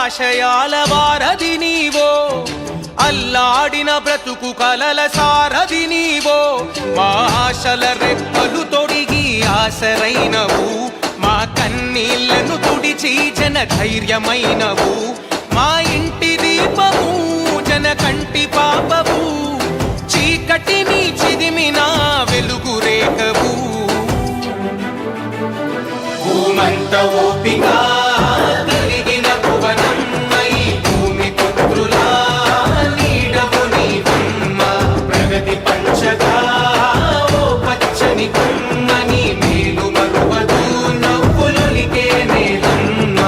ఆశయాల వారధి నీవో, అల్లాడిన బ్రతుకు కలల సారథి నీవో. మా ఆశల రెప్పలు తొడిగి ఆసరైనవు, మా కన్నీళ్లను తుడిచి జన ధైర్యమైనవు. మా ఇంటి దీపము జన కంటి పాపవు, చీకటిని చిదిమిన వెలుగు రేఖవు. భూమంత ఓపిక కలిగిన భువనమ్మై, భూమి పుత్రులా నీడవు నీవమ్మ. ప్రగతి పంచగా ఓ పచ్చని కొమ్మని, మేలు మరువదు నవ్వులొలికే నేలమ్మ.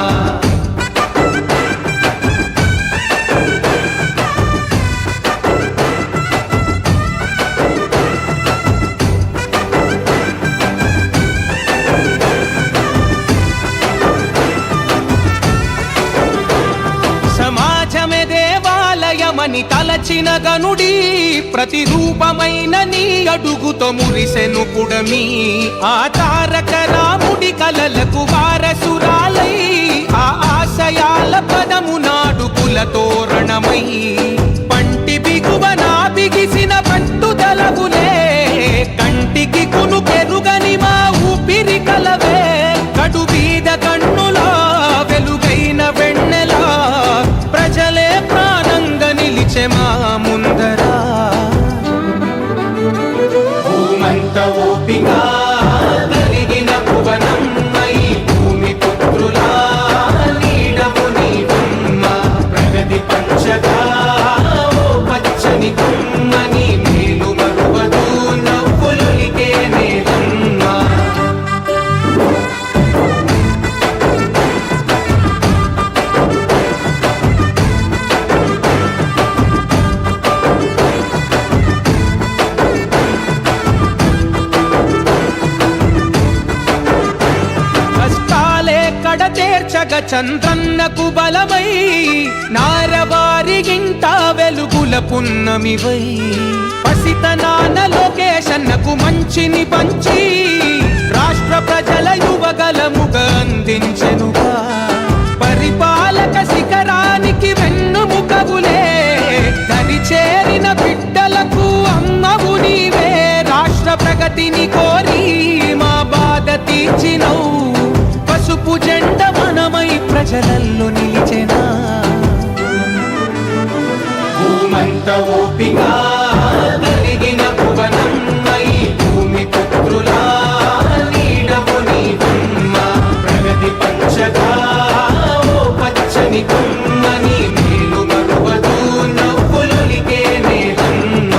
సమాజమే దేవాలయమని తలచిన గనుడి, ప్రతిరూపమైన నీ అడుగుతో మురిసెను పుడమి. ఆ తారక రాముడి కలలకు వారసురాలై, ఆ ఆశయాల పదము నాడుకుల తోరణమై. పంటి బిగువన బిగిసిన పట్టుదలవులే, కంటికి కునుకెరుగని మా ఊపిరి కలవే. కడు బీద కన్నులా వెలుగైన వెన్నెలా, ప్రజలే ప్రాణంగా నిలిచె మా ముందరా. భూమంత ఓపిక కలిగిన భువనమ్మై, భూమి పుత్రులా నీడవు నీవమ్మ. ప్రగతి పంచగా ఓ పచ్చని కొమ్మని, మేలు మరువదు నవ్వులొలికే నేలమ్మ. కడతేర్చగ చంద్రన్నకు బలమై, నారవారి గింట వెలుగుల పున్నమివై. పసితనాన లోకేశన్నకు మంచిని పంచి, రాష్ట్ర ప్రజల యువగలముగా అందించెనుగా. పరిపాలక శిఖరానికి వెన్నుముకవులే, దరి చేరిన బిడ్డలకు అమ్మవు నీవే. రాష్ట్ర ప్రగతిని కోరి మా బాధ తీర్చినవు, పసుపు జెండ మనమై ప్రజలల్లో నిలిచెనా. భూమంత ఓపిక కలిగిన భువనమ్మై, భూమి పుత్రులా నీడవు నీవమ్మ. ప్రగతి పంచగా ఓ పచ్చని కొమ్మని, మేలు మరువదు నవ్వులొలికే నేలమ్మ.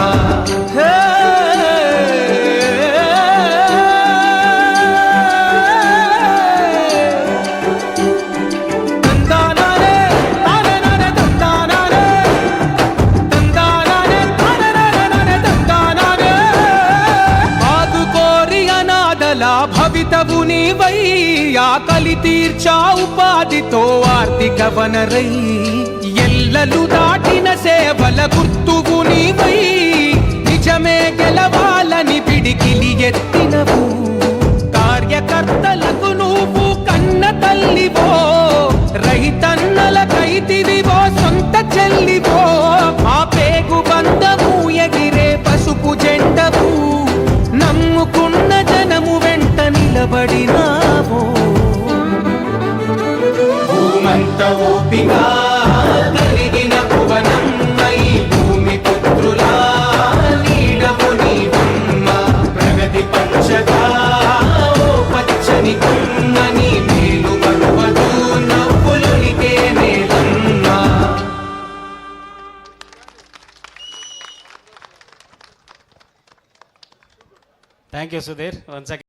భవితవు నీవై, ఆకలి తీర్చా ఉపాధితో ఆర్థిక వనరై. ఎల్లలు దాటిన సేవల గుర్తువు నీవై, నిజమే గెలవాలని పిడికిలి ఎత్తినవు. కార్యకర్తలకు నువ్వు కన్న తల్లివో, రైతన్నల కైతివివో సొంత చెల్లివో. ఆ పేగు బంధము ఎగిరే పసుపు జెండవు, నమ్ముకున్న జనము వెంట నిలబడినావో. భూమంత ఓపిక కలిగిన భువనమ్మై, భూమి పుత్రులా నీడవు నీవమ్మ. ప్రగతి పంచగా ఓ పచ్చని కొమ్మని, మేలు మరువదు నవ్వులొలికే నేలమ్మ. Thank you Sudheer. Once again